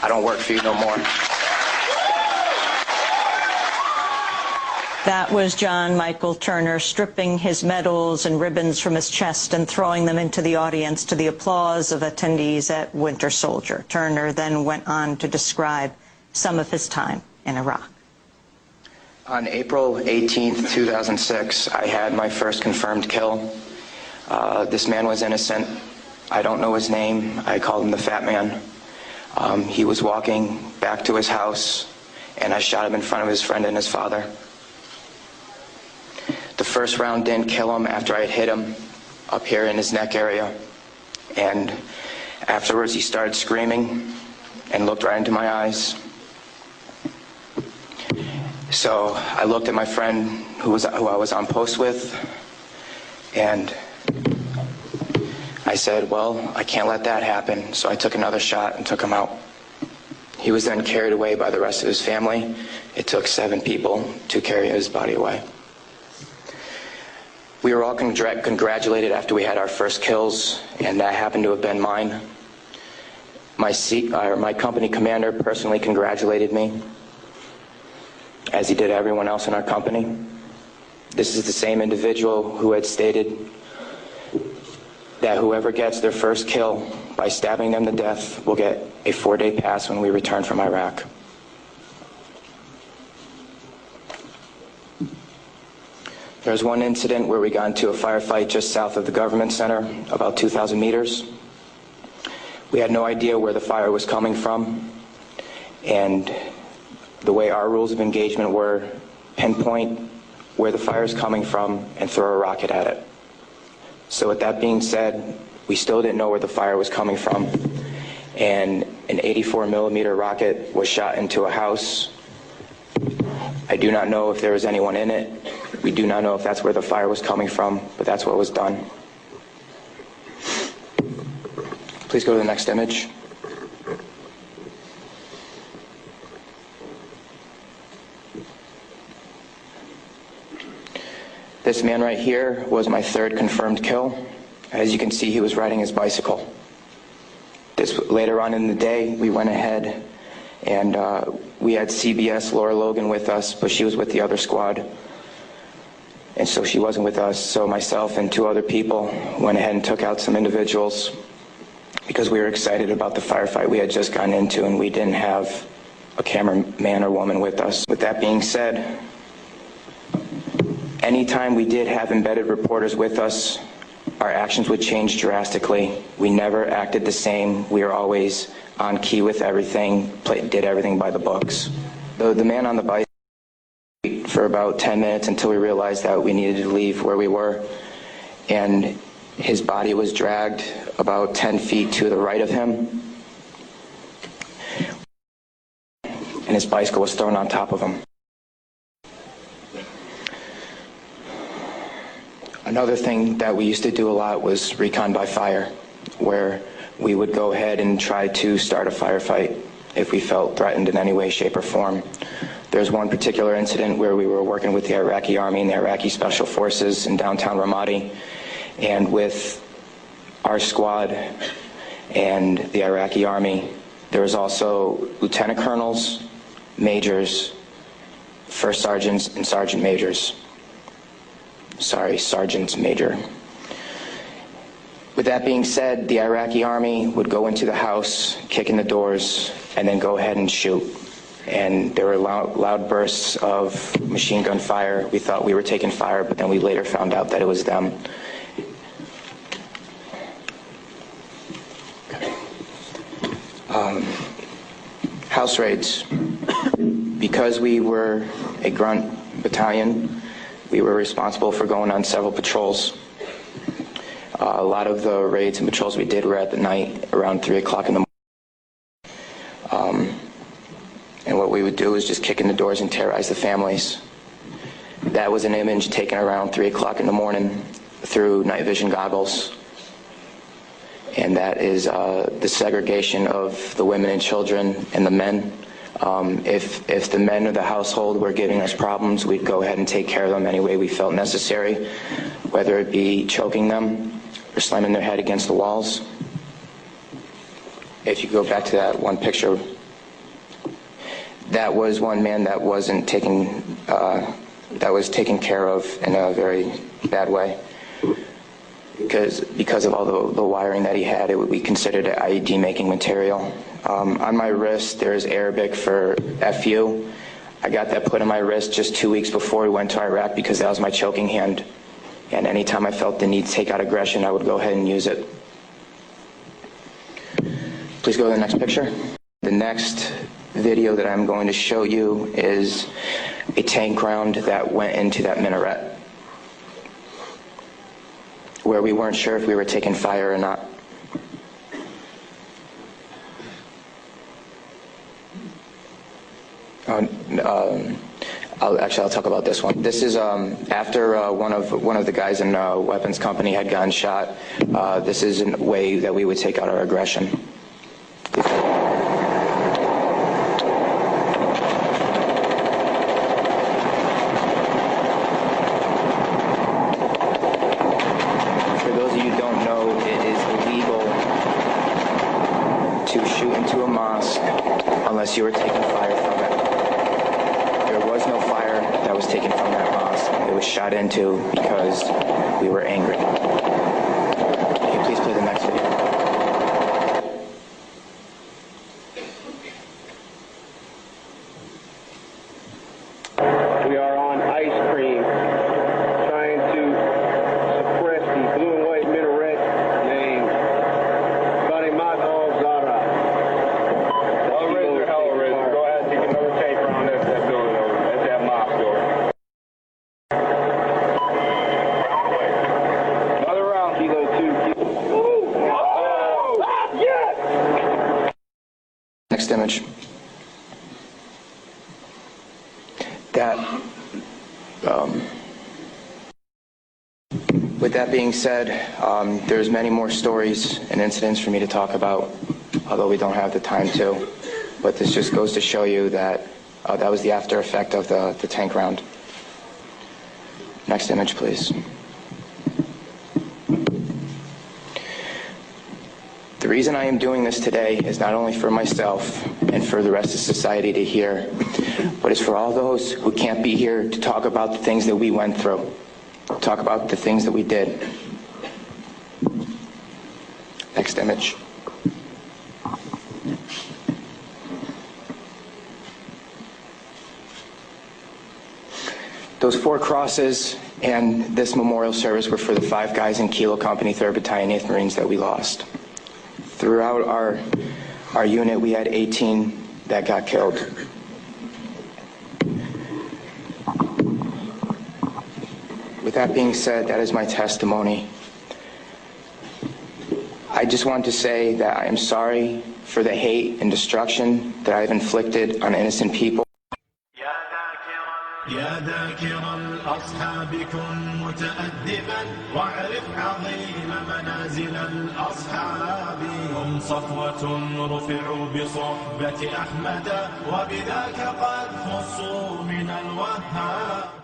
I don't work for you no more. That was John Michael Turner stripping his medals and ribbons from his chest and throwing them into the audience to the applause of attendees at Winter Soldier. Turner then went on to describe some of his time in Iraq. On April 18th, 2006, I had my first confirmed kill. This man was innocent. I don't know his name. I called him the Fat Man. He was walking back to his house, and I shot him in front of his friend and his father. The first round didn't kill him after I had hit him up here in his neck area. And afterwards he started screaming and looked right into my eyes. So I looked at my friend who I was on post with, and I said, well, I can't let that happen. So I took another shot and took him out. He was then carried away by the rest of his family. It took 7 people to carry his body away. We were all congratulated after we had our first kills, and that happened to have been mine. My company commander personally congratulated me, as he did everyone else in our company. This is the same individual who had stated that whoever gets their first kill by stabbing them to death will get a 4-day pass when we return from Iraq. There was one incident where we got into a firefight just south of the government center, about 2,000 meters. We had no idea where the fire was coming from, and the way our rules of engagement were, pinpoint where the fire is coming from and throw a rocket at it. So with that being said, we still didn't know where the fire was coming from, and an 84mm rocket was shot into a house. I do not know if there was anyone in it. We do not know if that's where the fire was coming from, but that's what was done. Please go to the next image. This man right here was my 3rd confirmed kill. As you can see, he was riding his bicycle. Later on in the day, we went ahead and we had CBS Laura Logan with us, but she was with the other squad. And so she wasn't with us, so myself and 2 other people went ahead and took out some individuals because we were excited about the firefight we had just gotten into, and we didn't have a cameraman or woman with us. With that being said, anytime we did have embedded reporters with us, our actions would change drastically. We never acted the same. We were always on key with everything, did everything by the books. The man on the bike for about 10 minutes until we realized that we needed to leave where we were, and his body was dragged about 10 feet to the right of him, and his bicycle was thrown on top of him. Another thing that we used to do a lot was recon by fire, where we would go ahead and try to start a firefight if we felt threatened in any way, shape, or form. There's one particular incident where we were working with the Iraqi Army and the Iraqi Special Forces in downtown Ramadi, and with our squad and the Iraqi Army, there was also lieutenant colonels, majors, first sergeants, and sergeant majors. Sorry, sergeants major. With that being said, the Iraqi Army would go into the house, kick in the doors, and then go ahead and shoot. And there were loud bursts of machine gun fire. We thought we were taking fire, but then we later found out that it was them. House raids. Because we were a grunt battalion, we were responsible for going on several patrols. A lot of the raids and patrols we did were at the night, around 3 o'clock in the morning. And what we would do is just kick in the doors and terrorize the families. That was an image taken around 3 o'clock in the morning through night vision goggles. And that is the segregation of the women and children and the men. If the men of the household were giving us problems, we'd go ahead and take care of them any way we felt necessary, whether it be choking them or slamming their head against the walls. If you go back to that one picture that was one man that wasn't taken, that was taken care of in a very bad way. Because of all the wiring that he had, it would be considered an IED making material. On my wrist, there's Arabic for FU. I got that put on my wrist just 2 weeks before we went to Iraq because that was my choking hand. And anytime I felt the need to take out aggression, I would go ahead and use it. Please go to the next picture. The next video that I'm going to show you is a tank round that went into that minaret, where we weren't sure if we were taking fire or not. I'll talk about this one. This is after one of the guys in weapons company had gotten shot. This is a way that we would take out our aggression. Unless you were taking fire from it. There was no fire that was taken from that mosque. It was shot into because we were angry. Can you please play the next video? We are on ice cream, trying to suppress the blue and white minaret named Farimat al-Zahra. Next image. With that being said, there's many more stories and incidents for me to talk about, although we don't have the time to. But this just goes to show you that that was the after effect of the tank round. Next image, please. The reason I am doing this today is not only for myself and for the rest of society to hear, but it's for all those who can't be here to talk about the things that we went through, talk about the things that we did. Next image. Those 4 crosses and this memorial service were for the 5 guys in Kilo Company, 3rd Battalion, 8th Marines that we lost. Throughout our unit, we had 18 that got killed. With that being said, that is my testimony. I just want to say that I am sorry for the hate and destruction that I've inflicted on innocent people. يا ذاكر الأصحاب كن متأدبا واعرف عظيم منازل الأصحاب هم صفوة رفعوا بصحبة أحمد وبذاك قد خصوا من الوهاب.